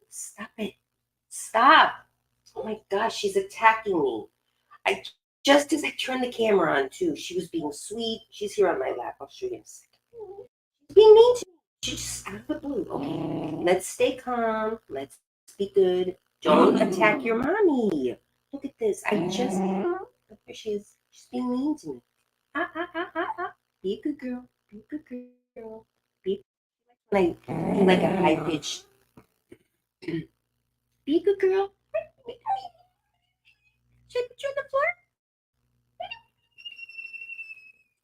Stop it. Stop. Oh my gosh, she's attacking me. I just as I turned the camera on too, she was being sweet. She's here on my lap. I'll show you in a second. She's being mean to me. She just out of the blue. Okay, let's stay calm. Let's be good. Don't attack your mommy. Look at this. Look, there she is. She's being mean to me. Ah, ah, ah, ah, ah. Be a good girl. Be a good girl. Be when I do like a high pitched. Be a good girl. Should I put you on the floor?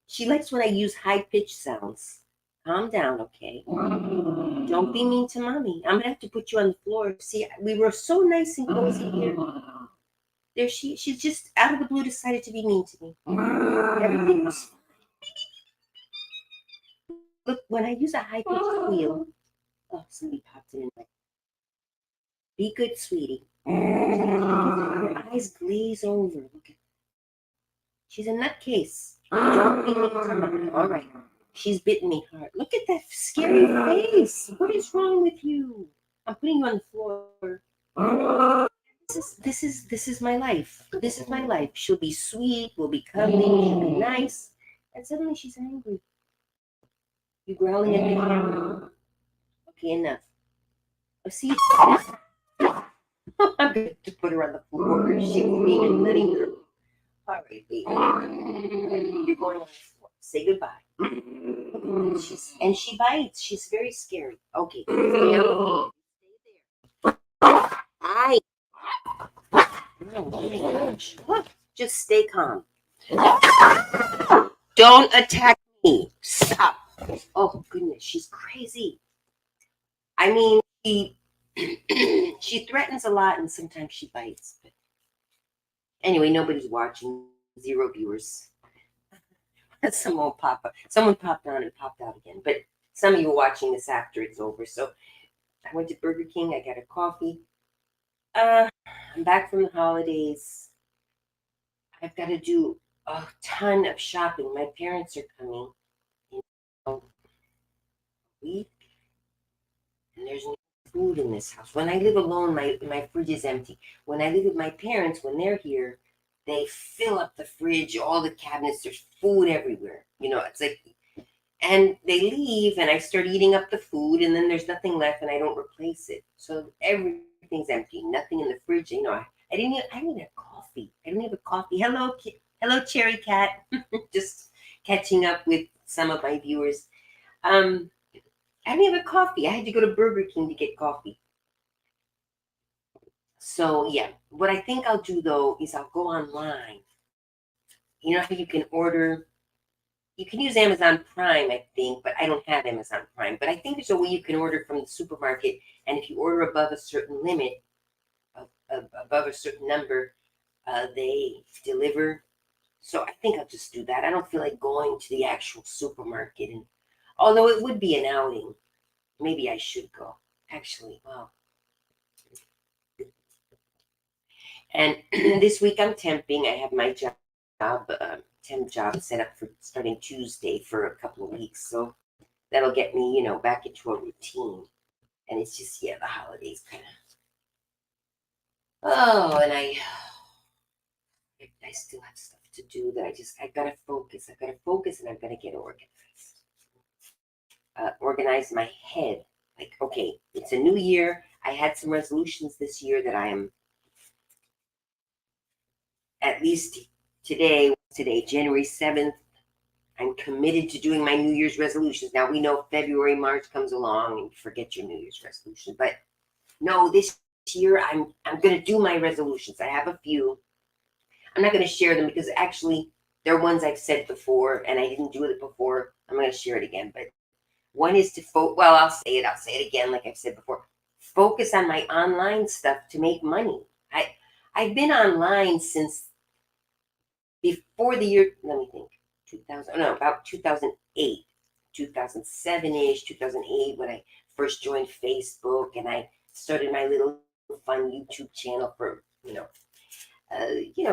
She likes when I use high pitched sounds. Calm down, okay? Don't be mean to mommy. I'm gonna have to put you on the floor. See, we were so nice and cozy here. There she's just out of the blue decided to be mean to me. Everything was look when I use a high pitched squeal. Oh, somebody popped it in my be good, sweetie. Her eyes glaze over. Look at she's a nutcase. Don't be mean to mommy. All right. She's bitten me hard. Look at that scary face. What is wrong with you? I'm putting you on the floor. This is my life. This is my life. She'll be sweet. We'll be cuddling. She'll be nice. And suddenly she's angry. You growling at the camera. Okay, enough. Oh, see, I'm going to put her on the floor. She's being a nutty girl. All right, baby. You're going on the floor. Say goodbye. And she bites. She's very scary. Okay. Stay there. Hi. Oh my gosh. Just stay calm. Don't attack me. Stop. Oh goodness, she's crazy. I mean, she she threatens a lot and sometimes she bites. But anyway, nobody's watching. 0 viewers. Someone popped on and popped out again. But some of you are watching this after it's over. So I went to Burger King. I got a coffee. Uh, I'm back from the holidays. I've got to do a ton of shopping. My parents are coming in a week, and there's no food in this house. When I live alone, my fridge is empty. When I live with my parents, when they're here, they fill up the fridge, all the cabinets. There's food everywhere. It's like, and they leave, and I start eating up the food, and then there's nothing left, and I don't replace it. So everything's empty. Nothing in the fridge. I didn't even have coffee. I didn't have a coffee. Hello, Cherry Cat. Just catching up with some of my viewers. Um, I didn't have a coffee. I had to go to Burger King to get coffee. So yeah, what I think I'll do though is I'll go online. You know how you can order. You can use Amazon Prime, I think, but I don't have Amazon Prime. But I think there's a way you can order from the supermarket, and if you order above a certain limit, above a certain number, they deliver. So I think I'll just do that. I don't feel like going to the actual supermarket, and although it would be an outing, maybe I should go. Actually, well, and this week I'm temping. I have my temp job set up for starting Tuesday for a couple of weeks. So that'll get me, back into a routine. And it's just, yeah, the holidays kind of. Oh, and I still have stuff to do that I gotta focus. I gotta focus, and I've gotta get organized. Organize my head. Like, okay, it's a new year. I had some resolutions this year that I am at least today, January 7th. I'm committed to doing my New Year's resolutions. Now we know February, March comes along and forget your New Year's resolution. But no, this year I'm going to do my resolutions. I have a few. I'm not going to share them because actually they're ones I've said before and I didn't do it before. I'm going to share it again. But one is to well, I'll say it. I'll say it again, like I've said before. Focus on my online stuff to make money. I've been online since before the year. Let me think. 2000, no, about 2008, 2007-ish, 2008, when I first joined Facebook and I started my little fun YouTube channel for,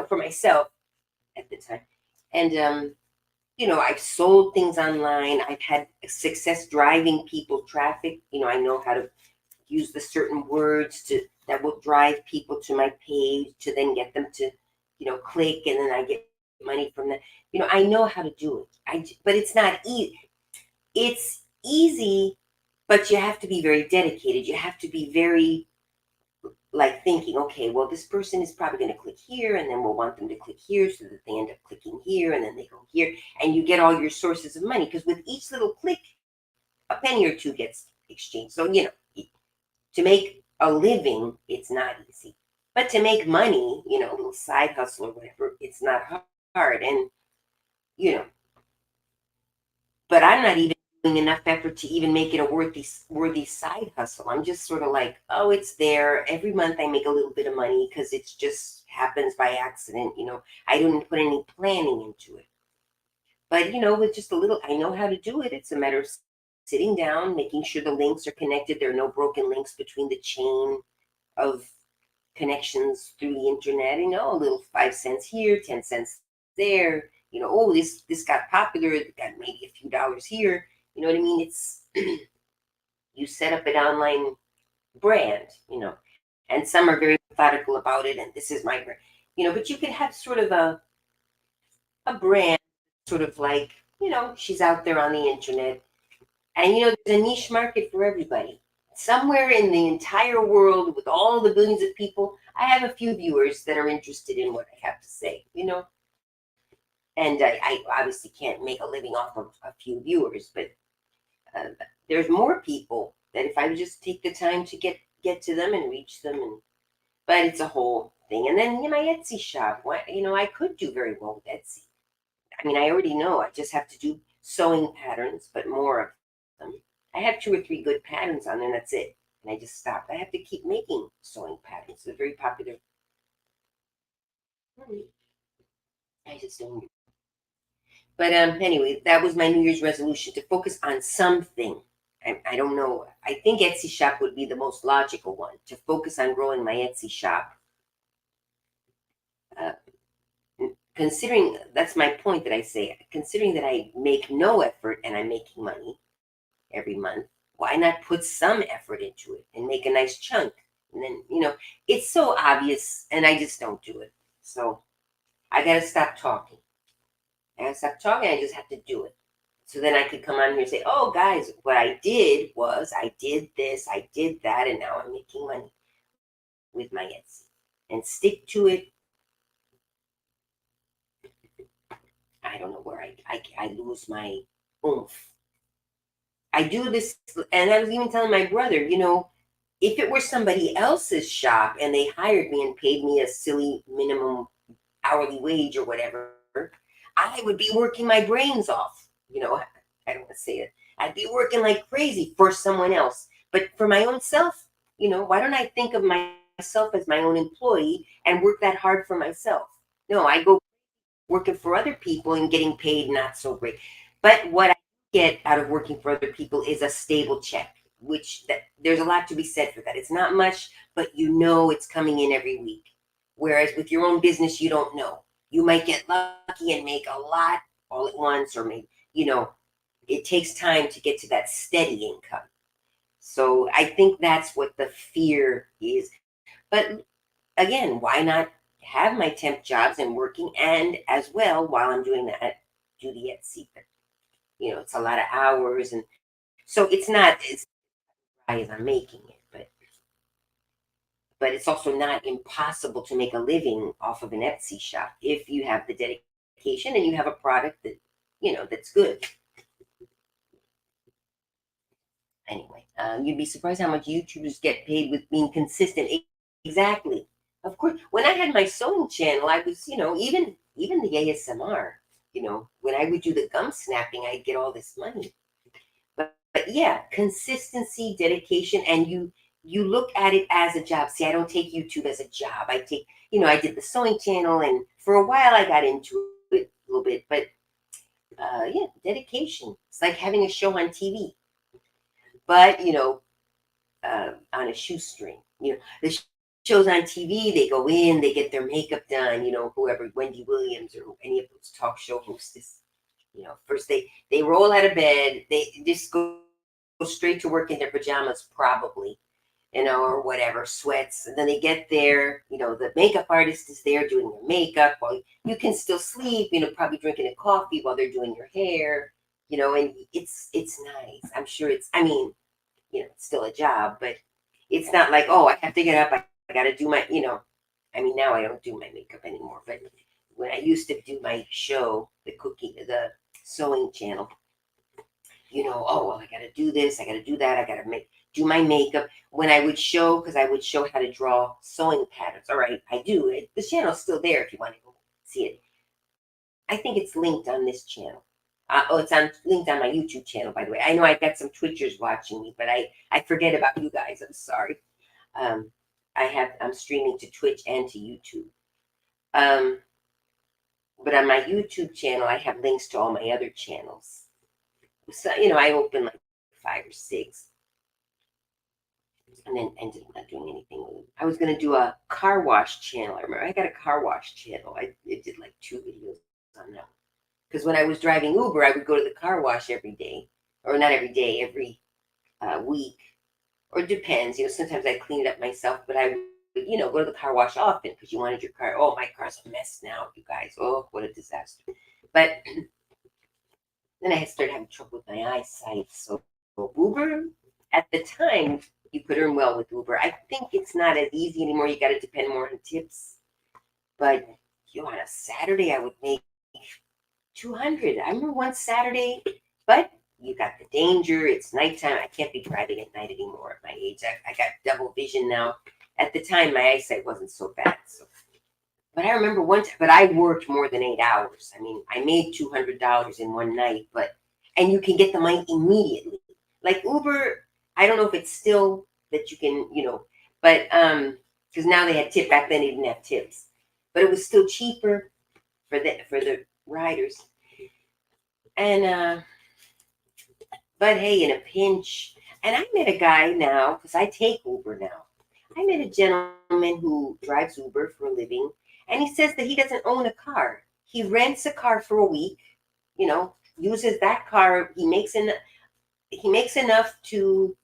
for myself at the time. And, I've sold things online. I've had success driving people traffic. I know how to use the certain words that will drive people to my page to then get them to, click, and then I get money from that. I know how to do it. But it's not easy. It's easy, but you have to be very dedicated. You have to be very like thinking, okay, well, this person is probably going to click here, and then we'll want them to click here so that they end up clicking here, and then they go here, and you get all your sources of money because with each little click, a penny or two gets exchanged. So, to make a living, it's not easy. But to make money, a little side hustle or whatever, it's not hard. And, you know, but I'm not even doing enough effort to even make it a worthy side hustle. I'm just sort of like, oh, it's there. Every month I make a little bit of money because it just happens by accident. I didn't put any planning into it. But, with just a little, I know how to do it. It's a matter of sitting down, making sure the links are connected. There are no broken links between the chain of connections through the internet. A little 5 cents here, 10 cents there. Oh, this got popular. It got maybe a few dollars here. You know what I mean? It's you set up an online brand. And some are very methodical about it. And this is my brand. But you could have sort of a brand, sort of like she's out there on the internet, and there's a niche market for everybody. Somewhere in the entire world, with all the billions of people, I have a few viewers that are interested in what I have to say. And I obviously can't make a living off of a few viewers, but there's more people that if I would just take the time to get to them and reach them, but it's a whole thing. And then my Etsy shop, I could do very well with Etsy. I mean, I already know. I just have to do sewing patterns, but more of them. I have 2 or 3 good patterns on there, and that's it. And I just stopped. I have to keep making sewing patterns. They're very popular. I just don't. But anyway, that was my New Year's resolution, to focus on something. I don't know. I think Etsy shop would be the most logical one, to focus on growing my Etsy shop. Considering, that's my point that I say, considering that I make no effort and I'm making money every month, why not put some effort into it and make a nice chunk? And then, it's so obvious, and I just don't do it. So I got to stop talking. I just have to do it. So then I could come on here and say, oh, guys, what I did was I did this, I did that, and now I'm making money with my Etsy. And stick to it. I don't know where I lose my oomph. I do this, and I was even telling my brother, if it were somebody else's shop and they hired me and paid me a silly minimum hourly wage or whatever, I would be working my brains off. I don't want to say it. I'd be working like crazy for someone else. But for my own self, why don't I think of myself as my own employee and work that hard for myself? No, I go working for other people and getting paid not so great. But what I get out of working for other people is a stable check, which there's a lot to be said for that. It's not much, but it's coming in every week. Whereas with your own business, you don't know. You might get lucky and make a lot all at once, or maybe, it takes time to get to that steady income. So I think that's what the fear is. But again, why not have my temp jobs and working, and as well, while I'm doing that, do the Etsy? But, it's a lot of hours, and so it's not as high as I'm making it, but it's also not impossible to make a living off of an Etsy shop if you have the dedication and you have a product that, that's good. Anyway, you'd be surprised how much YouTubers get paid with being consistent. Exactly. Of course, when I had my sewing channel, I was, even the ASMR, when I would do the gum snapping, I'd get all this money. But yeah, consistency, dedication, and you look at it as a job. See, I don't take YouTube as a job. I take, I did the sewing channel, and for a while I got into it a little bit, but yeah, dedication. It's like having a show on TV, but on a shoestring. The shows on TV, they go in, they get their makeup done. Whoever, Wendy Williams or any of those talk show hostess. First they roll out of bed, they just go straight to work in their pajamas, probably. or whatever, sweats. And then they get there, the makeup artist is there doing their makeup while you can still sleep, probably drinking a coffee while they're doing your hair, and it's nice. I'm sure it's still a job, but it's not like, oh, I have to get up, I got to do my, now I don't do my makeup anymore, but when I used to do my show, the sewing channel, oh, well, I got to do this, I got to do that, I got to do my makeup. When I would show, because I would show how to draw sewing patterns. All right, I do it. The channel's still there if you want to go see it. I think it's linked on this channel. It's linked on my YouTube channel, by the way. I know I've got some Twitchers watching me, but I forget about you guys. I'm sorry. Um, I'm streaming to Twitch and to YouTube. But on my YouTube channel, I have links to all my other channels. So, I open like 5 or 6 and then ended up not doing anything with it. I was going to do a car wash channel. I remember I got a car wash channel. I did like 2 videos on that. Because when I was driving Uber, I would go to the car wash every day. Or not every day, every week. Or it depends. Sometimes I clean it up myself, but I would, go to the car wash often because you wanted your car. Oh, my car's a mess now, you guys. Oh, what a disaster. But then I started having trouble with my eyesight. So Uber, at the time, you could earn well with Uber. I think it's not as easy anymore. You got to depend more on tips. But on a Saturday, I would make 200. I remember one Saturday, but you got the danger. It's nighttime. I can't be driving at night anymore at my age. I got double vision now. At the time, my eyesight wasn't so bad. But I remember one time, but I worked more than 8 hours. I mean, I made $200 in one night, and you can get the money immediately. Like Uber, I don't know if it's still that you can, but because now they had tip. Back then they didn't have tips, but it was still cheaper for the riders. And but hey, in a pinch, and I met a guy now because I take Uber now. I met a gentleman who drives Uber for a living, and he says that he doesn't own a car. He rents a car for a week, uses that car. He makes enough to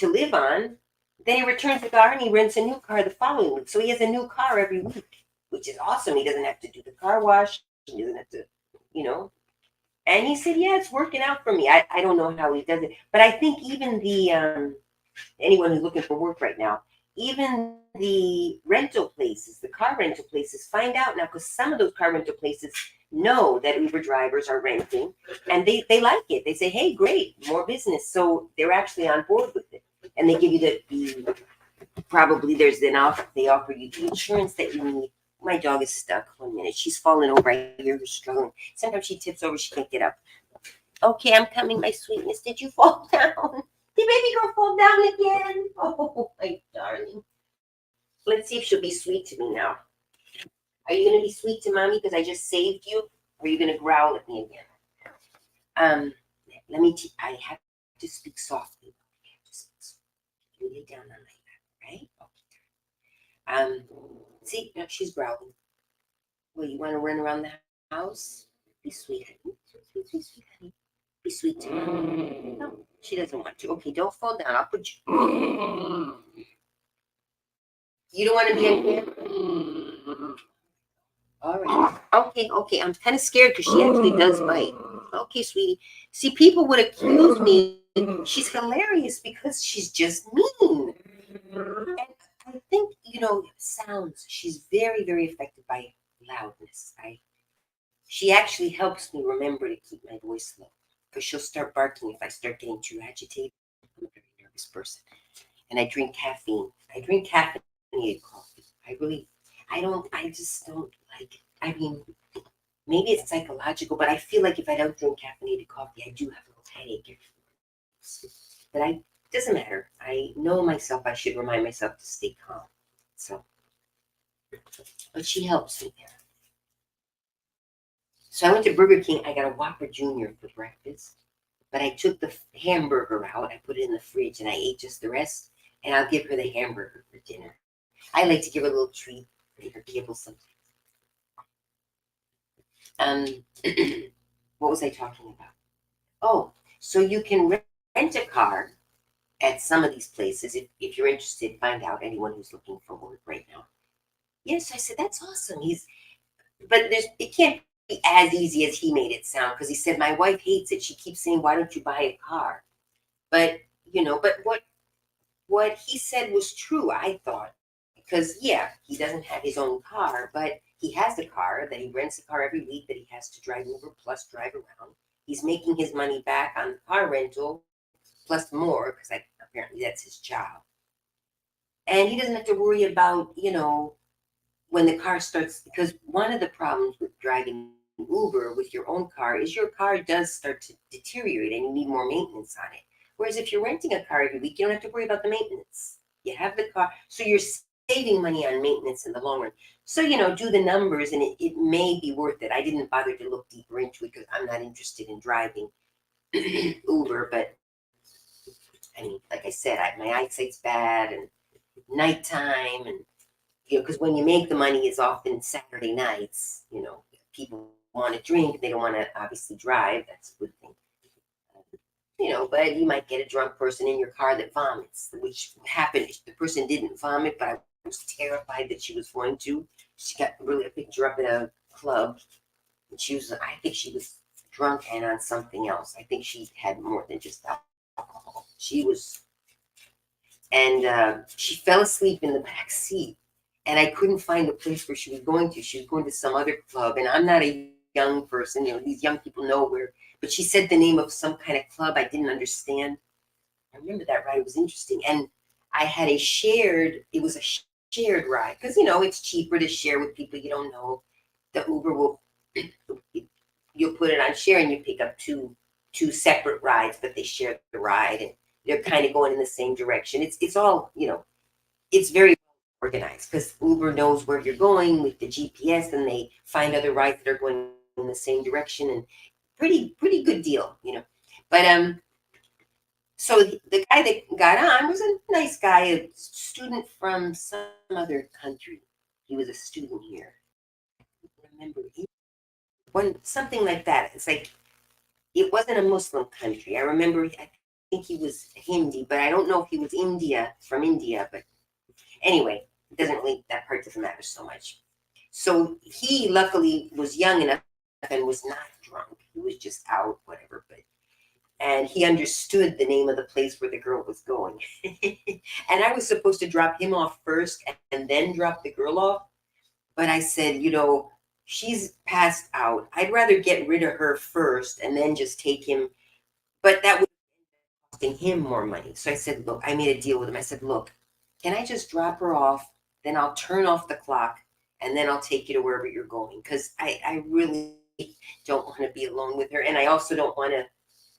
live on. Then he returns the car and he rents a new car the following week. So he has a new car every week, which is awesome. He doesn't have to do the car wash. He doesn't have to, And he said, yeah, it's working out for me. I don't know how he does it. But I think even the anyone who's looking for work right now, even the rental places, the car rental places, find out now because some of those car rental places know that Uber drivers are renting and they like it. They say, hey, great, more business. So they're actually on board with it. And they give you the probably there's enough. They offer you the insurance that you need. My dog is stuck. 1 minute. She's falling over. I hear her struggling. Sometimes she tips over. She can't get up. Okay, I'm coming, my sweetness. Did you fall down? Did baby girl fall down again? Oh, my darling. Let's see if she'll be sweet to me now. Are you going to be sweet to mommy because I just saved you? Or are you going to growl at me again? Let me, I have to speak softly. You lay down on my lap, right? Okay. See, now she's growling. Well, you want to run around the house? Be sweet, honey. Sweet, honey. Be sweet to mommy. No, she doesn't want to. Okay, don't fall down. I'll put you. You don't want to be in here? All right. Okay. I'm kind of scared because she actually does bite. Okay, sweetie. See, people would accuse me. She's hilarious because she's just mean. And I think, sounds, she's very, very affected by loudness. She actually helps me remember to keep my voice low because she'll start barking if I start getting too agitated. I'm a very nervous person. And I drink caffeine. I drink caffeinated coffee. I just don't like it. I mean, maybe it's psychological, but I feel like if I don't drink caffeinated coffee, I do have a little headache. But doesn't matter. I know myself. I should remind myself to stay calm. So, but she helps me there. So I went to Burger King. I got a Whopper Jr. for breakfast, but I took the hamburger out. I put it in the fridge and I ate just the rest. And I'll give her the hamburger for dinner. I like to give her a little treat, make her kibble sometimes. What was I talking about? Oh, so you can rent a car at some of these places. If you're interested, find out anyone who's looking for work right now. Yes, I said, that's awesome. But it can't be as easy as he made it sound because he said, my wife hates it. She keeps saying, why don't you buy a car? But, but what he said was true, I thought. Because, yeah, he doesn't have his own car, but he has a car that he rents a car every week that he has to drive over plus drive around. He's making his money back on the car rental plus more because apparently that's his job. And he doesn't have to worry about, when the car starts, because one of the problems with driving Uber with your own car is your car does start to deteriorate and you need more maintenance on it. Whereas if you're renting a car every week, you don't have to worry about the maintenance. You have the car, so you're saving money on maintenance in the long run. So, do the numbers and it may be worth it. I didn't bother to look deeper into it because I'm not interested in driving Uber, but I mean, like I said, my eyesight's bad and nighttime and because when you make the money is often Saturday nights, people want to drink and they don't want to obviously drive. That's a good thing. But you might get a drunk person in your car that vomits, which happened. The person didn't vomit, but I was terrified that she was going to. She got really a picture up at a club. And I think she was drunk and on something else. I think she had more than just alcohol. And she fell asleep in the back seat. And I couldn't find the place where she was going to. She was going to some other club, and I'm not a young person. These young people know where. But she said the name of some kind of club I didn't understand. I remember that ride. It was interesting. And I had it was a shared ride. Because, it's cheaper to share with people you don't know. The Uber you'll put it on share and you pick up two separate rides, but they share the ride. And they're kind of going in the same direction. It's all, it's very organized because Uber knows where you're going with the GPS and they find other rides that are going in the same direction and pretty good deal. But so the guy that got on was a nice guy, a student from some other country. He was a student here. I don't remember something like that. It's like it wasn't a Muslim country. I think he was Hindi, but I don't know if he was from India, but anyway, that part doesn't matter so much. So he luckily was young enough and was not drunk. He was just out, whatever, and he understood the name of the place where the girl was going. And I was supposed to drop him off first and then drop the girl off. But I said, she's passed out. I'd rather get rid of her first and then just take him. But that would be costing him more money. So I said, look, I made a deal with him. I said, look, can I just drop her off? Then I'll turn off the clock and then I'll take you to wherever you're going. Because I really don't want to be alone with her. And I also don't want to,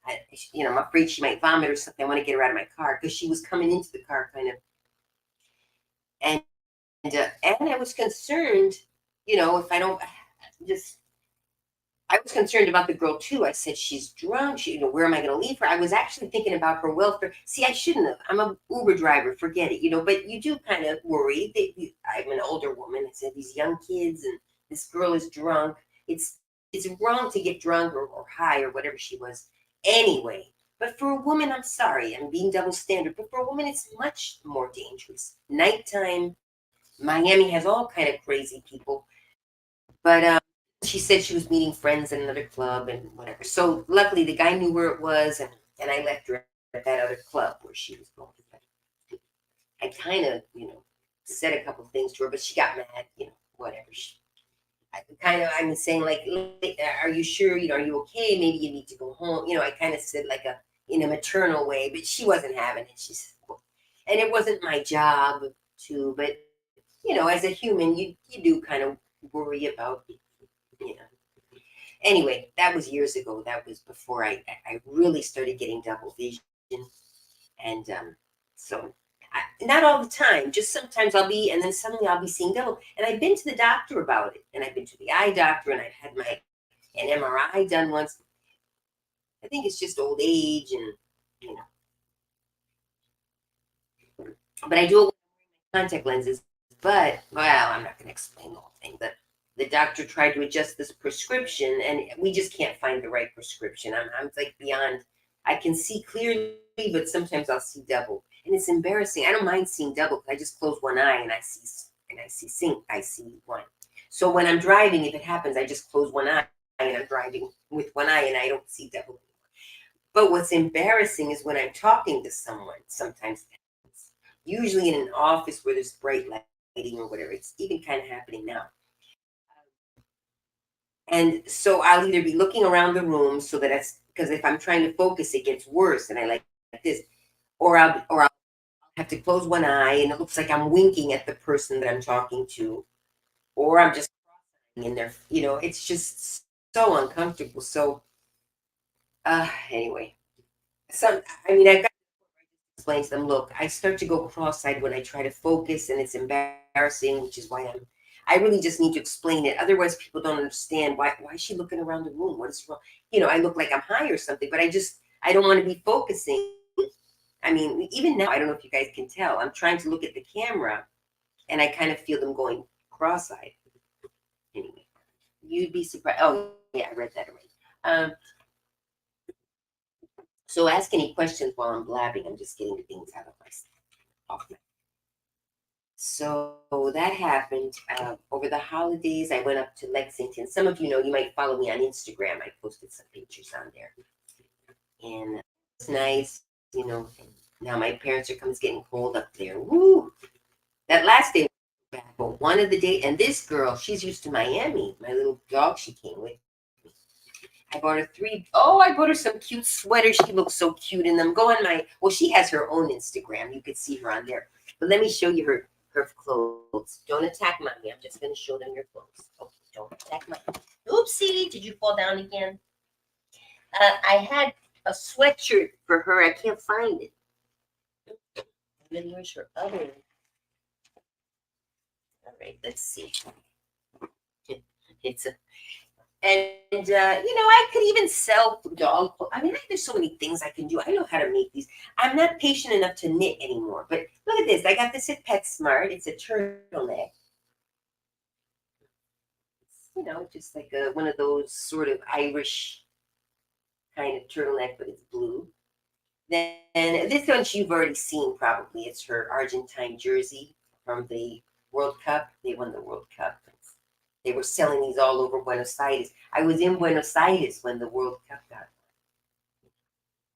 I'm afraid she might vomit or something. I want to get her out of my car because she was coming into the car kind of. And I was concerned, if I don't I was concerned about the girl too. I said, she's drunk. Where am I going to leave her? I was actually thinking about her welfare. See, I shouldn't have. I'm a Uber driver. Forget it, but you do kind of worry. I'm an older woman. I said, these young kids and this girl is drunk. It's wrong to get drunk or high or whatever she was anyway. But for a woman, I'm sorry, I'm being double standard. But for a woman, it's much more dangerous. Nighttime, Miami has all kind of crazy people. But she said she was meeting friends at another club and whatever. So luckily the guy knew where it was and I left her at that other club where she was going. I kind of, said a couple things to her, but she got mad, whatever. I'm saying like, are you sure, are you okay? Maybe you need to go home. I kind of said like in a maternal way, but she wasn't having it. She said, well, and it wasn't my job to, but as a human, you do kind of worry about Anyway, that was years ago. That was before I really started getting double vision. And so not all the time, just sometimes and then suddenly I'll be seeing double. And I've been to the doctor about it. And I've been to the eye doctor and I've had an MRI done once. I think it's just old age and, but I do it with contact lenses. But, well, I'm not going to explain the whole thing, but the doctor tried to adjust this prescription and we just can't find the right prescription. I'm like beyond, I can see clearly, but sometimes I'll see double, and it's embarrassing. I don't mind seeing double because I just close one eye and I see one. So when I'm driving, if it happens, I just close one eye and I'm driving with one eye and I don't see double. But what's embarrassing is when I'm talking to someone. Sometimes, it happens. Usually in an office where there's bright lighting or whatever. It's even kind of happening now. And so I'll either be looking around the room so that it's because if I'm trying to focus, it gets worse, and I like this, or I'll have to close one eye, and it looks like I'm winking at the person that I'm talking to, or I'm just in there. It's just so uncomfortable. So anyway, I got to explain to them. Look, I start to go cross-eyed when I try to focus, and it's embarrassing, which is why I really just need to explain it. Otherwise, people don't understand why is she looking around the room? What is wrong? I look like I'm high or something, but I don't want to be focusing. I mean, even now, I don't know if you guys can tell. I'm trying to look at the camera, and I kind of feel them going cross-eyed. Anyway, you'd be surprised. Oh, yeah, I read that already. So ask any questions while I'm blabbing. I'm just getting things out of my. So that happened over the holidays. I went up to Lexington. Some of you know, you might follow me on Instagram. I posted some pictures on there, and it's nice, And now my parents are coming. It's getting cold up there. Woo! That last day, but one of the day, and this girl, she's used to Miami. My little dog, she came with. I bought her I bought her some cute sweaters. She looks so cute in them. Go on she has her own Instagram. You could see her on there. But let me show you her clothes. Don't attack mommy. I'm just going to show them your clothes. Okay, don't attack mommy. Oopsie, did you fall down again? I had a sweatshirt for her. I can't find it. And then here's her other. All right, let's see. It's a I could even sell dog clothes. I mean, there's so many things I can do. I know how to make these. I'm not patient enough to knit anymore. But look at this. I got this at PetSmart. It's a turtleneck. It's, just like one of those sort of Irish kind of turtleneck, but it's blue. Then this one you've already seen probably. It's her Argentine jersey from the World Cup. They won the World Cup. They were selling these all over Buenos Aires. I was in Buenos Aires when the World Cup got.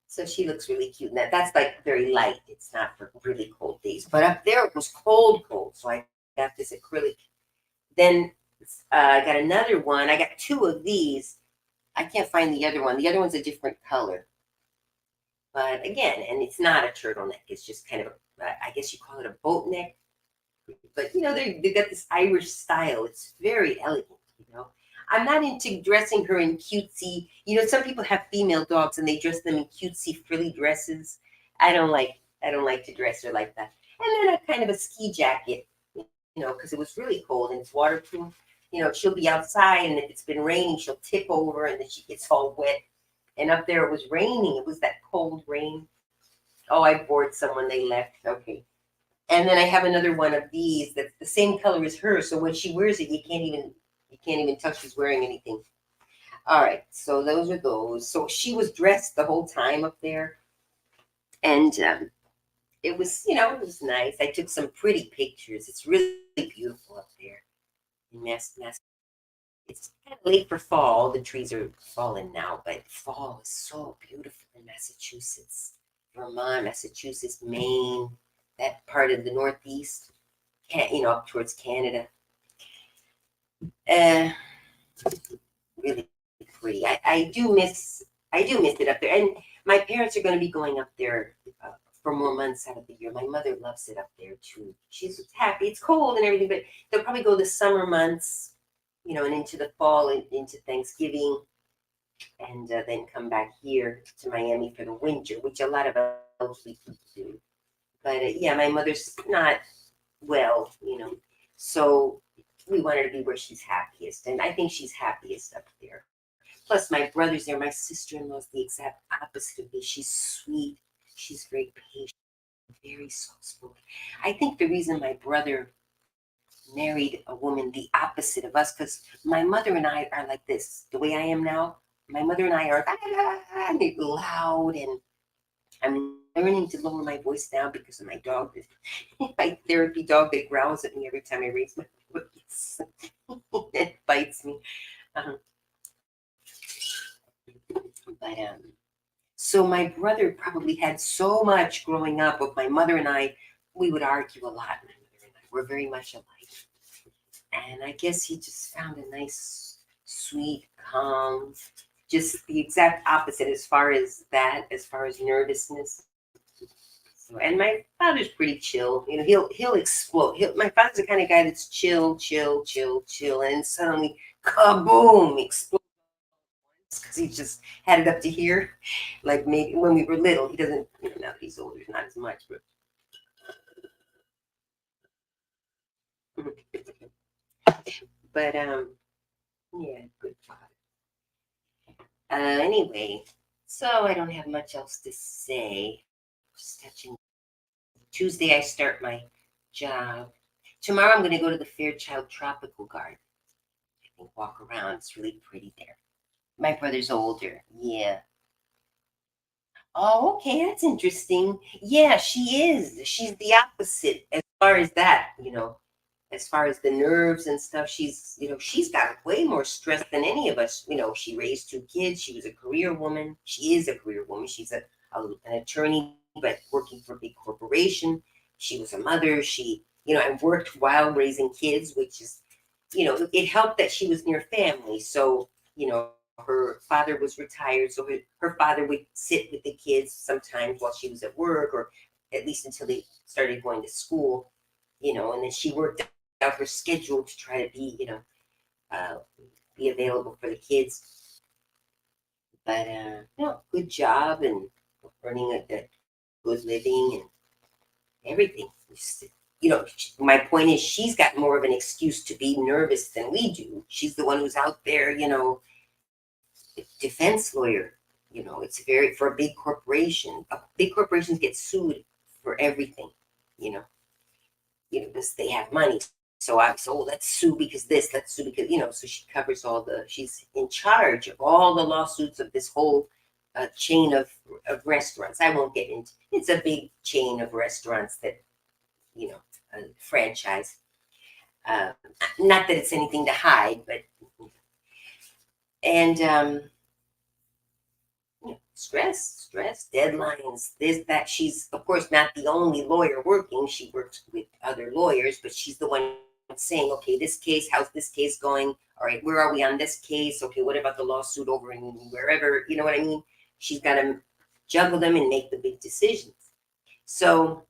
So she looks really cute. Now that's like very light. It's not for really cold days. But up there it was cold. So I got this acrylic. Then I got another one. I got two of these. I can't find the other one. The other one's a different color. But again, and it's not a turtleneck. It's just kind of, I guess you call it a boat neck. But they got this Irish style. It's very elegant. I'm not into dressing her in cutesy. Some people have female dogs and they dress them in cutesy frilly dresses. I don't like to dress her like that. And then a kind of a ski jacket, because it was really cold and it's waterproof. She'll be outside, and if it's been raining, she'll tip over and then she gets all wet. And up there it was raining. It was that cold rain. Oh, I bored someone. They left. Okay. And then I have another one of these that's the same color as her. So when she wears it, you can't even tell she's wearing anything. All right, so those are those. So she was dressed the whole time up there, and it was nice. I took some pretty pictures. It's really beautiful up there in Mass. It's kind of late for fall. The trees are falling now, but fall is so beautiful in Massachusetts, Vermont, Massachusetts, Maine. That part of the Northeast, up towards Canada. Really pretty. I do miss it up there. And my parents are going to be going up there for more months out of the year. My mother loves it up there too. She's happy. It's cold and everything, but they'll probably go the summer months, and into the fall and into Thanksgiving, and then come back here to Miami for the winter, which a lot of elderly people do. But yeah, my mother's not well, so we want her to be where she's happiest. And I think she's happiest up there. Plus, my brother's there. My sister-in-law's the exact opposite of me. She's sweet. She's very patient, very soft-spoken. I think the reason my brother married a woman the opposite of us, because my mother and I are like this. The way I am now, my mother and I are loud, and I'm learning to lower my voice now because of my dog, my therapy dog that growls at me every time I raise my voice. It bites me. Um, but so my brother probably had so much growing up with my mother and I. We would argue a lot. My mother and I were very much alike, and I guess he just found a nice, sweet, calm, just the exact opposite as far as that, as far as nervousness. So, and my father's pretty chill. You know, he'll explode. My father's the kind of guy that's chill, chill, chill, chill, and suddenly kaboom, explodes because he just had it up to here. Like maybe when we were little, he doesn't. You know, now that he's older, not as much. But yeah, good father. Anyway, so I don't have much else to say. Just touching. Tuesday, I start my job. Tomorrow, I'm going to go to the Fairchild Tropical Garden. I think walk around. It's really pretty there. My brother's older. Yeah. Oh, okay. That's interesting. Yeah, she is. She's the opposite as far as that, as far as the nerves and stuff. She's got way more stress than any of us. She raised two kids. She was a career woman. She is a career woman. She's an attorney, but working for a big corporation. She was a mother. I worked while raising kids, which is, it helped that she was near family. So, her father was retired. So her father would sit with the kids sometimes while she was at work, or at least until they started going to school, and then she worked out her schedule to try to uh, be available for the kids. But no, good job and earning a good living and everything. My point is, she's got more of an excuse to be nervous than we do. She's the one who's out there, defense lawyer. It's very for a big corporation. Big corporations get sued for everything, you know, because they have money. So I so let's sue because this, let's sue because So she covers she's in charge of all the lawsuits of this whole chain of restaurants. I won't get into. It's a big chain of restaurants that a franchise. Uh, Not that it's anything to hide, but and stress, deadlines, this, that. She's, of course, not the only lawyer working. She works with other lawyers, but she's the one saying, okay, this case, how's this case going? All right, where are we on this case? Okay, what about the lawsuit over in wherever? You know what I mean? She's got to juggle them and make the big decisions. So,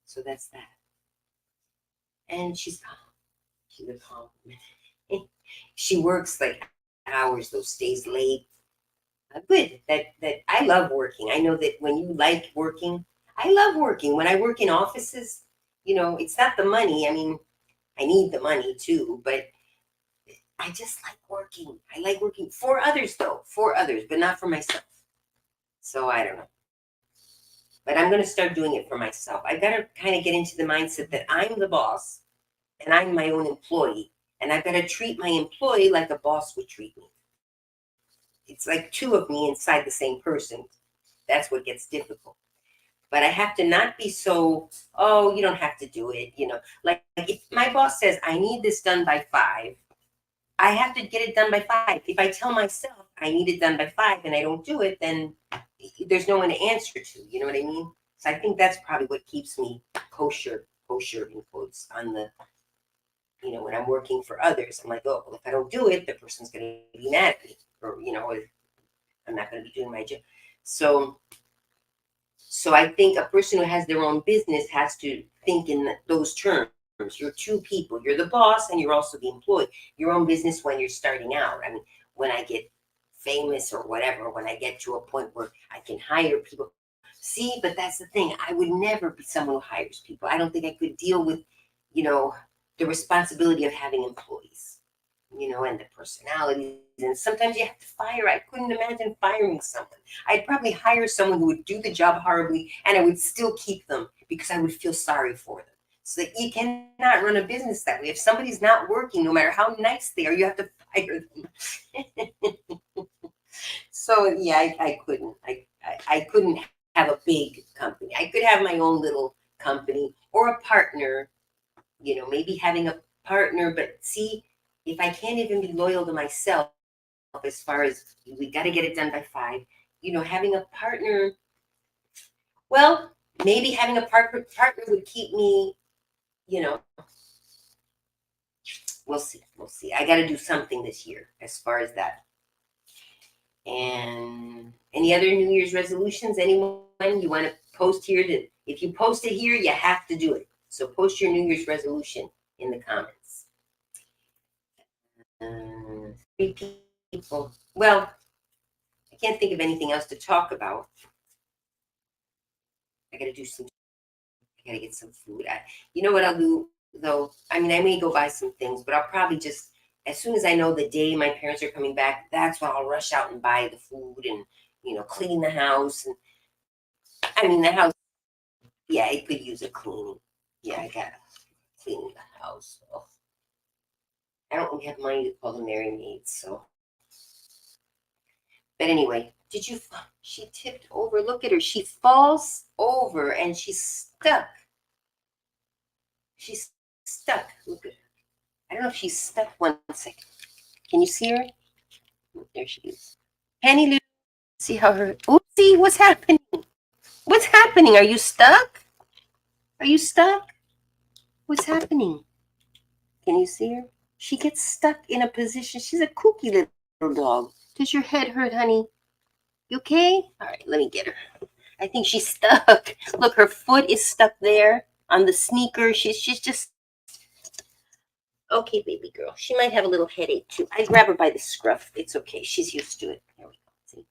so that's that. And she's calm. She's a calm woman. She works like hours, those stays late. Good. That I love working. I know that when you like working, I love working. When I work in offices, it's not the money. I mean, I need the money too, but I just like working. I like working for others, though, for others, but not for myself. So I don't know. But I'm going to start doing it for myself. I got to kind of get into the mindset that I'm the boss and I'm my own employee, and I've got to treat my employee like a boss would treat me. It's like two of me inside the same person. That's what gets difficult. But I have to not be so, oh, you don't have to do it. Like if my boss says, I need this done by 5, I have to get it done by 5. If I tell myself I need it done by 5 and I don't do it, then there's no one to answer to. You know what I mean? So I think that's probably what keeps me kosher in quotes on the, when I'm working for others. I'm like, oh, well, if I don't do it, the person's going to be mad at me, or, I'm not going to be doing my job. So I think a person who has their own business has to think in those terms. You're two people. You're the boss and you're also the employee. Your own business when you're starting out. I mean, when I get famous or whatever, when I get to a point where I can hire people. See, but that's the thing. I would never be someone who hires people. I don't think I could deal with, the responsibility of having employees, and the personalities. And sometimes you have to fire. I couldn't imagine firing someone. I'd probably hire someone who would do the job horribly and I would still keep them because I would feel sorry for them. So that you cannot run a business that way. If somebody's not working, no matter how nice they are, you have to fire them. So yeah, I couldn't. I couldn't have a big company. I could have my own little company or a partner, maybe having a partner, but see, if I can't even be loyal to myself as far as we got to get it done by 5, having a partner, well, maybe having a partner would keep me, you know, we'll see. We'll see. I got to do something this year as far as that. And any other New Year's resolutions? Anyone you want to post here? If you post it here, you have to do it. So post your New Year's resolution in the comments. 3 people. Well, I can't think of anything else to talk about. I got to do some. I got to get some food. You know what I'll do though? I mean, I may go buy some things, but I'll probably just, as soon as I know the day my parents are coming back, that's when I'll rush out and buy the food and clean the house. And I mean, the house, yeah, it could use a cleaning. Yeah, I gotta clean the house. So. I don't really have money to call the Mary maids, so. But anyway, she tipped over. Look at her. She falls over and she's stuck. She's stuck. Look at her. I don't know if she's stuck. 1 second. Can you see her? There she is. Penny Lou. See how her. Oopsie, what's happening? What's happening? Are you stuck? Are you stuck? What's happening? Can you see her? She gets stuck in a position. She's a kooky little dog. Does your head hurt, honey? You okay? All right, let me get her. I think she's stuck. Look, her foot is stuck there on the sneaker. She's just okay, baby girl. She might have a little headache too. I grab her by the scruff. It's okay. She's used to it. There we go. See?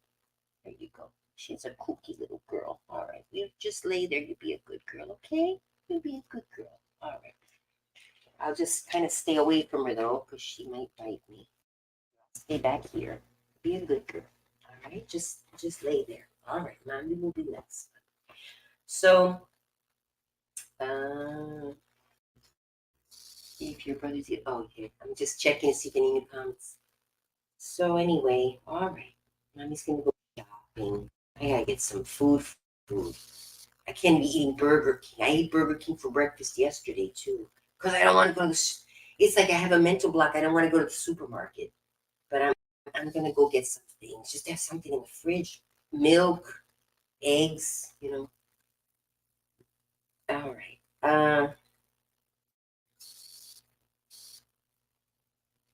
There you go. She's a kooky little girl. All right. You just lay there. You be a good girl, okay? You be a good girl. All right. I'll just kind of stay away from her though, because she might bite me. Stay back here. Be a good girl. All right. Just lay there. All right. Mommy will be next. So, if your brother's here, oh, okay. I'm just checking to see if any new comments. So anyway, all right. Mommy's gonna go shopping. I gotta get some food. I can't be eating Burger King. I ate Burger King for breakfast yesterday too, because I don't want to go to the. It's like I have a mental block. I don't want to go to the supermarket, but I'm gonna go get some things. Just have something in the fridge, milk, eggs. All right.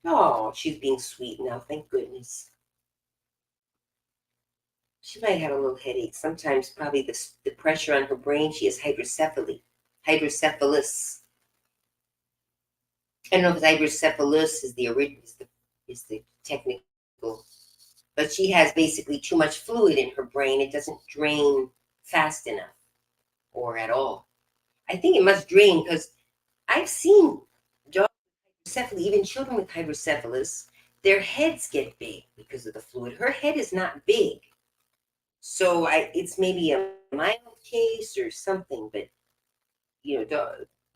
Oh, she's being sweet now. Thank goodness. She might have a little headache. Sometimes probably the pressure on her brain. She has hydrocephalus. I don't know if hydrocephalus is the technical, but she has basically too much fluid in her brain. It doesn't drain fast enough or at all. I think it must drain because I've seen dogs with hydrocephalus, even children with hydrocephalus, their heads get big because of the fluid. Her head is not big. So it's maybe a mild case or something, but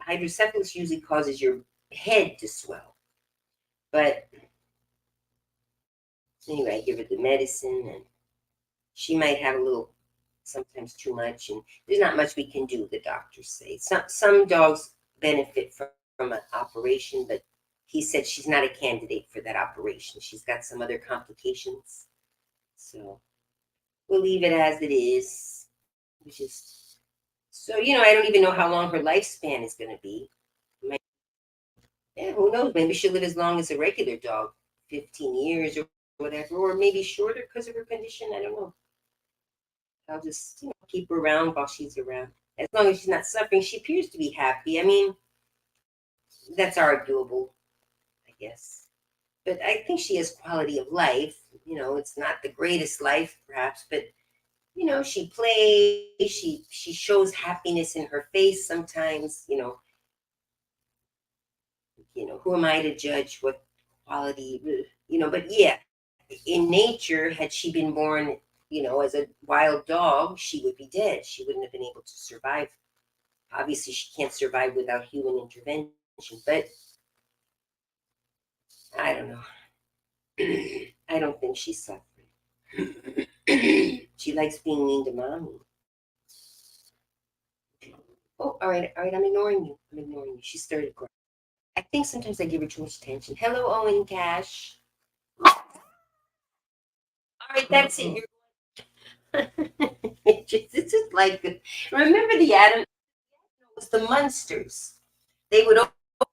hydrocephalus usually causes your head to swell. But anyway, I give her the medicine, and she might have a little, sometimes too much, and there's not much we can do. The doctors say some dogs benefit from an operation, but he said she's not a candidate for that operation. She's got some other complications, so we'll leave it as it is. Which is so I don't even know how long her lifespan is going to be. Yeah, who knows? Maybe she'll live as long as a regular dog, 15 years or whatever, or maybe shorter because of her condition. I don't know. I'll just keep her around while she's around. As long as she's not suffering, she appears to be happy. I mean, that's arguable, I guess. But I think she has quality of life. It's not the greatest life, perhaps, but she plays. She shows happiness in her face sometimes. Who am I to judge what quality? But yeah, in nature, had she been born, as a wild dog, she would be dead. She wouldn't have been able to survive Obviously, she can't survive without human intervention, but I don't know. I don't think she's suffering. She likes being mean to mommy. Oh, all right. I'm ignoring you. I'm ignoring you. She started crying. I think sometimes I give her too much attention. Hello, Owen Cash. All right, that's it. It's just like remember the Adam it was the Munsters. They would open the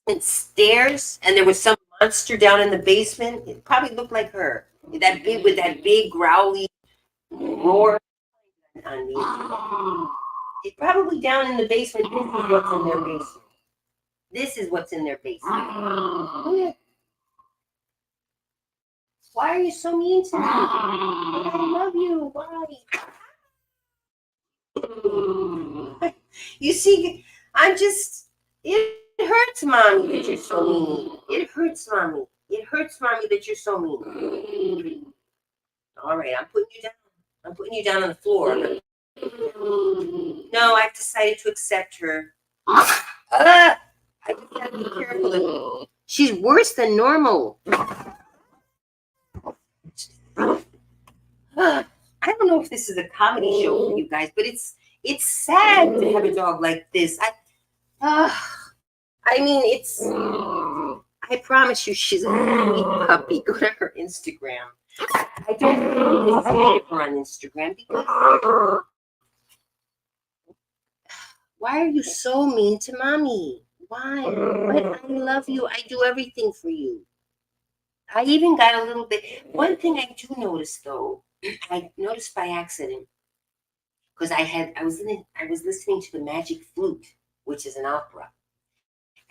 basement stairs, and there was some monster down in the basement. It probably looked like her. That big with that big growly roar on me. It's probably down in the basement. This is what's in their basement. This is what's in their basement. Why are you so mean to me? I love you. Why? You see, I'm just. It hurts, mommy, that you're so mean. It hurts, mommy. It hurts, mommy, that you're so mean. All right, I'm putting you down. I'm putting you down on the floor. No, I've decided to accept her. I just gotta be careful. She's worse than normal. I don't know if this is a comedy show for you guys, but it's sad to have a dog like this. I mean, it's. I promise you, she's a sweet puppy. Go to her Instagram. I don't see her on Instagram because. Why are you so mean to mommy? Why? But I love you. I do everything for you. I even got a little bit. One thing I do notice though, I noticed by accident because I was listening to the Magic Flute, which is an opera,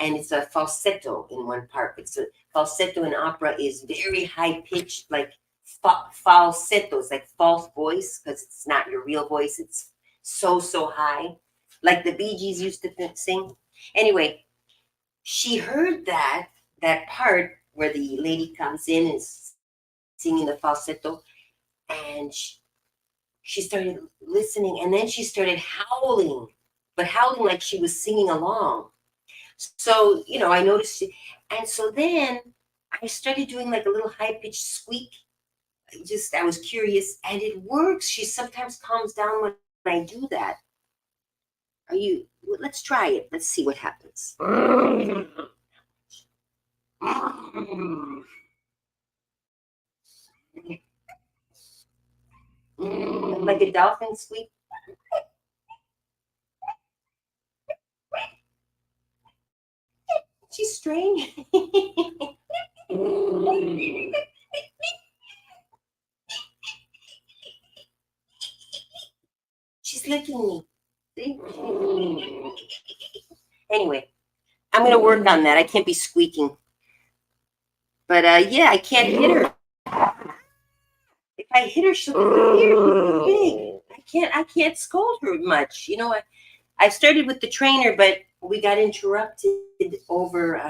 and it's a falsetto in one part. It's a falsetto in opera is very high pitched, like falsetto. It's like false voice because it's not your real voice. It's so high, like the Bee Gees used to sing. Anyway, she heard that part where the lady comes in and is singing the falsetto, and she started listening, and then she started howling, but howling like she was singing along. So I noticed it, and so then I started doing like a little high pitched squeak. I was curious, and it works. She sometimes calms down when I do that. Let's try it. Let's see what happens. Like a dolphin squeak. She's strange. She's licking me. See? Anyway, I'm going to work on that. I can't be squeaking. But yeah, I can't hit her. If I hit her, she'll get big. I can't scold her much. I started with the trainer, but we got interrupted over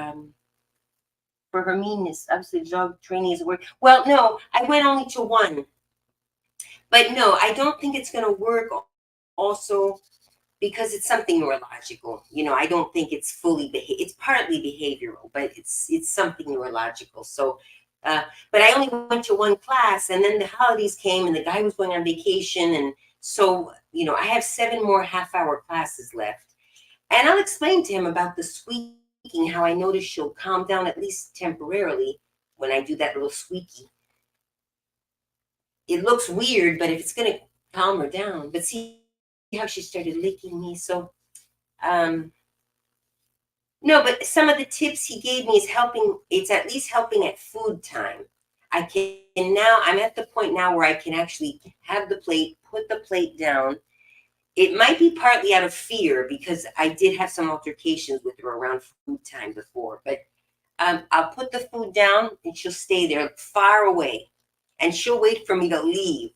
for her meanness. Obviously, the dog training isn't working. Well, no, I went only to one. But no, I don't think it's going to work also because it's something neurological. I don't think it's fully it's partly behavioral, but it's something neurological. So, but I only went to one class, and then the holidays came, and the guy was going on vacation, and so I have 7 more half-hour classes left, and I'll explain to him about the squeaking, how I notice she'll calm down at least temporarily when I do that little squeaky. It looks weird, but if it's going to calm her down, but see how she started licking me. So no, but some of the tips he gave me is helping. It's at least helping at food time. I'm at the point now where I can actually have the plate, put the plate down. It might be partly out of fear because I did have some altercations with her around food time before, but I'll put the food down and she'll stay there far away, and she'll wait for me to leave,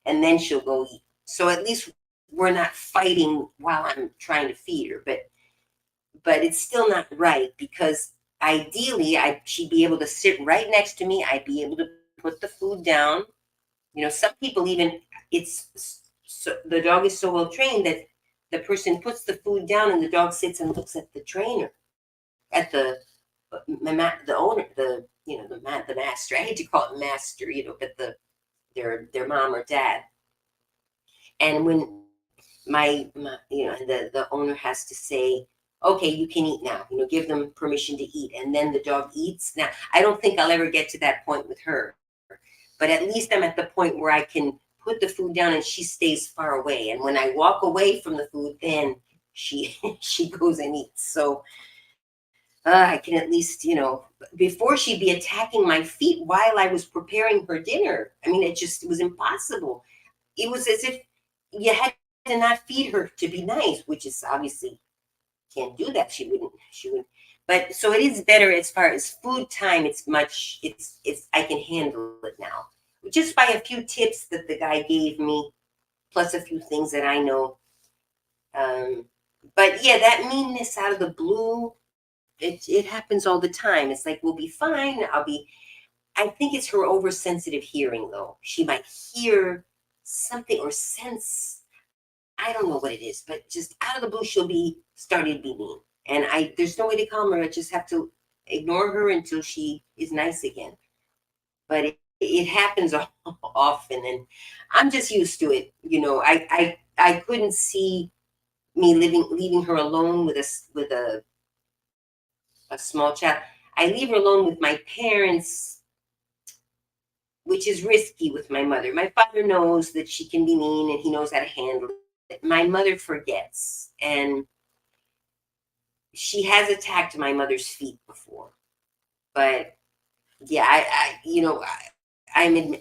and then she'll go eat. So at least we're not fighting while I'm trying to feed her, but it's still not right because ideally she'd be able to sit right next to me. I'd be able to put the food down. Some people even the dog is so well trained that the person puts the food down and the dog sits and looks at the trainer, at the owner, the master. I hate to call it master, but their mom or dad. And when the owner has to say, okay, you can eat now, give them permission to eat, and then the dog eats. Now, I don't think I'll ever get to that point with her, but at least I'm at the point where I can put the food down and she stays far away. And when I walk away from the food, then she she goes and eats. So I can at least, before she'd be attacking my feet while I was preparing her dinner. I mean, it was impossible. It was as if you had to not feed her to be nice, which is obviously can't do that. She wouldn't. But so it is better as far as food time. I can handle it now. Just by a few tips that the guy gave me, plus a few things that I know. But yeah, that meanness out of the blue, it happens all the time. It's like, we'll be fine. I think it's her oversensitive hearing, though. She might hear something or sense. I don't know what it is, but just out of the blue, she'll be starting to be mean. And there's no way to calm her. I just have to ignore her until she is nice again. But it happens often, and I'm just used to it. I couldn't see me leaving her alone with a small child. I leave her alone with my parents, which is risky with my mother. My father knows that she can be mean and he knows how to handle it. My mother forgets, and she has attacked my mother's feet before. But yeah,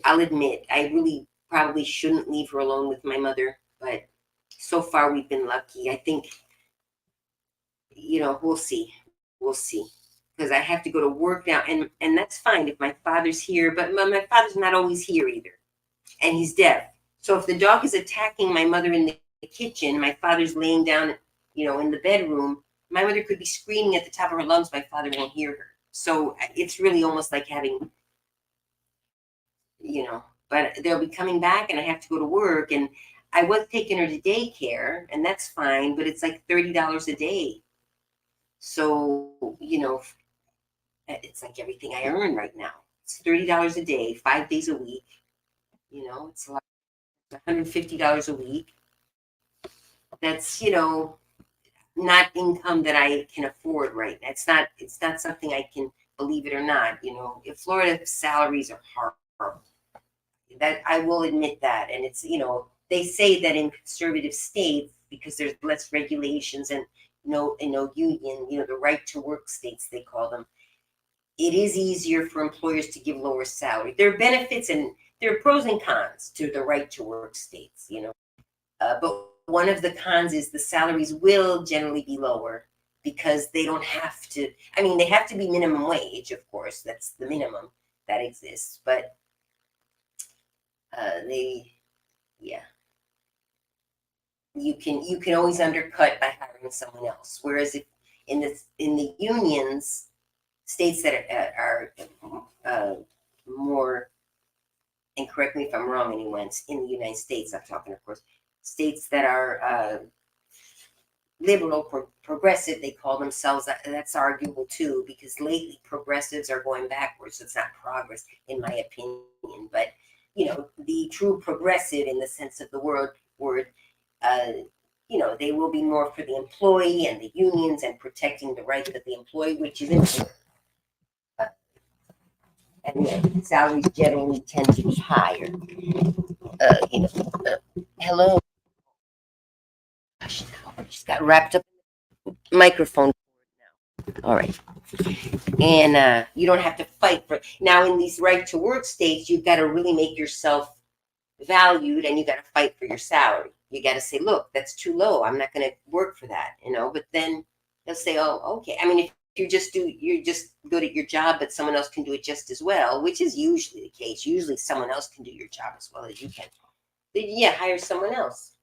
I'll admit, I really probably shouldn't leave her alone with my mother, but so far we've been lucky. I think, we'll see. We'll see. Because I have to go to work now, and that's fine if my father's here, but my father's not always here either. And he's deaf. So if the dog is attacking my mother in the kitchen, my father's laying down, in the bedroom, my mother could be screaming at the top of her lungs, my father won't hear her. So it's really almost like having, but they'll be coming back and I have to go to work. And I was taking her to daycare, and that's fine, but it's like $30 a day. So, it's like everything I earn right now. It's $30 a day, 5 days a week. It's like $150 a week. That's, not income that I can afford right now. It's not something I can, believe it or not. If Florida salaries are horrible. That I will admit that. And it's, they say that in conservative states, because there's less regulations and no union, the right to work states, they call them, it is easier for employers to give lower salary. There are benefits and there are pros and cons to the right to work states, but one of the cons is the salaries will generally be lower because they don't have to, they have to be minimum wage, of course, that's the minimum that exists, but you can always undercut by hiring someone else. Whereas if in the unions, states that are more, and correct me if I'm wrong, anyone, in the United States, I'm talking, of course, states that are liberal, progressive, they call themselves. That's arguable too, because lately progressives are going backwards. So it's not progress, in my opinion. But the true progressive, in the sense of the word, they will be more for the employee and the unions and protecting the rights of the employee, which is important. And salaries generally tend to be higher. Hello. Gosh, I just got wrapped up in the microphone. All right. And you don't have to fight for it. Now, in these right to work states, you've got to really make yourself valued, and you got to fight for your salary. You got to say, look, that's too low. I'm not going to work for that, but then they'll say, oh, okay. If you're just good at your job, but someone else can do it just as well, which is usually the case. Usually someone else can do your job as well as you can. Then, hire someone else.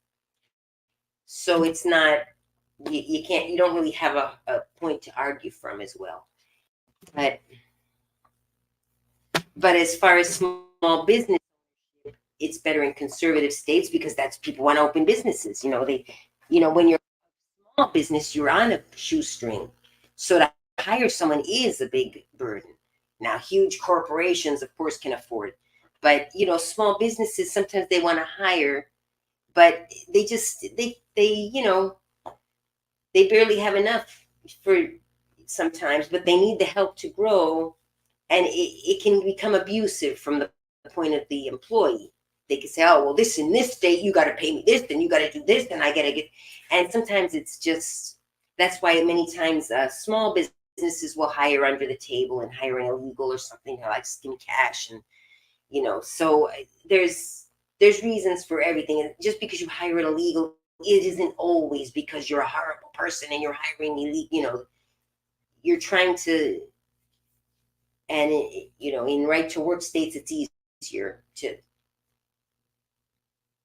So it's not, you don't really have a point to argue from as well. But as far as small business, it's better in conservative states because that's people want to open businesses. They When you're a small business, you're on a shoestring. So to hire someone is a big burden. Now, huge corporations, of course, can afford, but small businesses sometimes they want to hire, but they barely have enough for sometimes, but they need the help to grow, and it can become abusive from the point of the employee. They can say, oh, well, this in this state, you got to pay me this, then you got to do this, then I got to get. And sometimes it's just, that's why many times small businesses will hire under the table and hire an illegal or something. They're like, just give me cash. And, so there's reasons for everything. And just because you hire an illegal, it isn't always because you're a horrible person and you're hiring illegal, you're trying to, and in right to work states, it's easier to,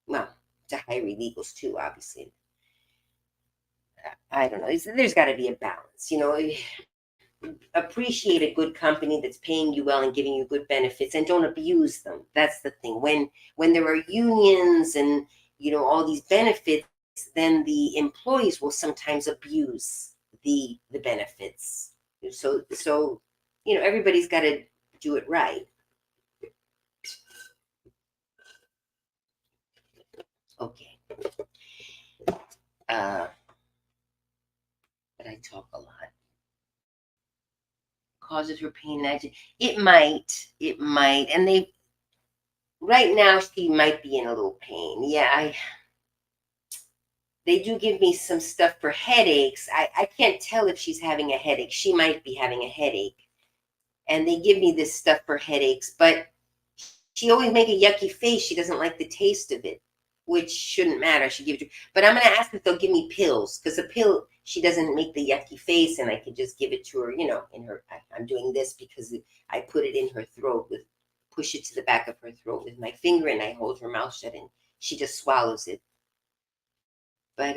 well, to hire illegals too, obviously. I don't know. There's got to be a balance. Appreciate a good company that's paying you well and giving you good benefits, and don't abuse them. That's the thing. When there are unions and all these benefits, then the employees will sometimes abuse the benefits. So everybody's got to do it right. Okay. But I talk a lot. Causes her pain. It might, and right now she might be in a little pain. Yeah, they do give me some stuff for headaches. I can't tell if she's having a headache. She might be having a headache, and they give me this stuff for headaches, but she always make a yucky face. She doesn't like the taste of it, which shouldn't matter. I should give it to her. But I'm going to ask if they'll give me pills, because a pill, she doesn't make the yucky face, and I could just give it to her, in her. I'm doing this because I put it in her throat, push it to the back of her throat with my finger, and I hold her mouth shut, and she just swallows it. But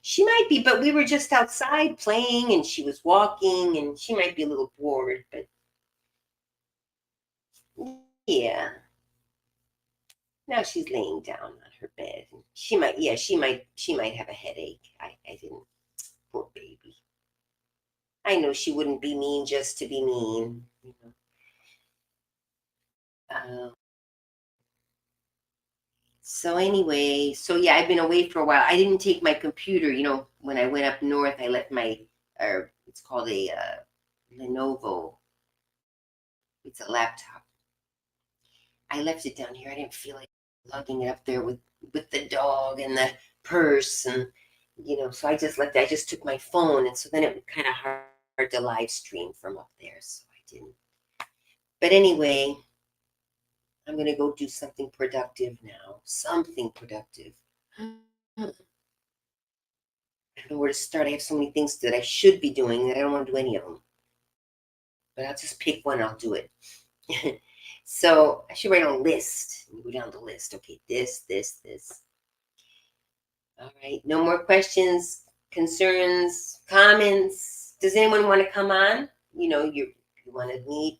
she might be, but we were just outside playing, and she was walking, and she might be a little bored, but yeah. Now she's laying down on her bed. She might have a headache. I didn't, poor baby. I know she wouldn't be mean just to be mean. Uh, so anyway, so yeah, I've been away for a while. I didn't take my computer. When I went up north, I left it's called a Lenovo. It's a laptop. I left it down here. I didn't feel like lugging it up there with the dog and the purse, and so I just left it. I just took my phone, and so then it was kind of hard to live stream from up there, so I didn't. But anyway, I'm gonna go do something productive now. Something productive. I don't know where to start. I have so many things that I should be doing that I don't want to do any of them. But I'll just pick one. I'll do it. So I should write a list. Go down the list. Okay, this. All right. No more questions, concerns, comments. Does anyone want to come on? You want to meet,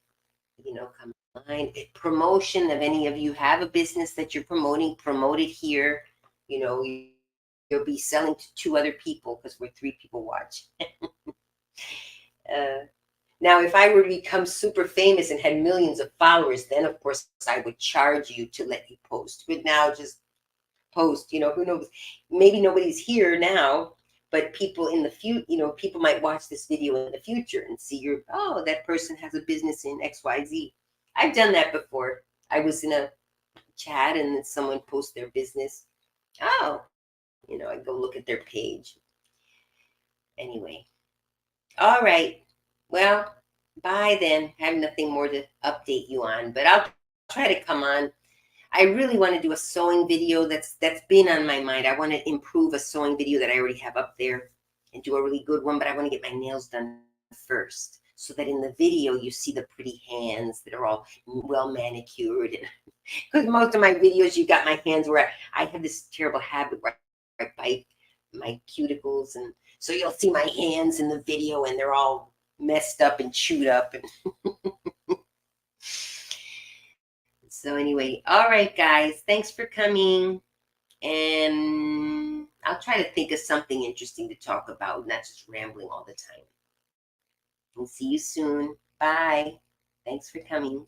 come on. Promotion of any of you have a business that you're promoting, promote it here. You'll be selling to 2 other people because we're 3 people watching. Now, if I were to become super famous and had millions of followers, then of course I would charge you to let you post. But now just post, who knows? Maybe nobody's here now, but people in the future, people might watch this video in the future and see that person has a business in XYZ. I've done that before. I was in a chat and then someone post their business. Oh, I go look at their page. Anyway. All right. Well, bye then. I have nothing more to update you on, but I'll try to come on. I really want to do a sewing video that's been on my mind. I want to improve a sewing video that I already have up there and do a really good one, but I want to get my nails done first so that in the video you see the pretty hands that are all well manicured. Because most of my videos, you got my hands where I have this terrible habit where I bite my cuticles, and so you'll see my hands in the video and they're all messed up and chewed up. So anyway, all right, guys, thanks for coming, and I'll try to think of something interesting to talk about, not just rambling all the time. And see you soon. Bye. Thanks for coming.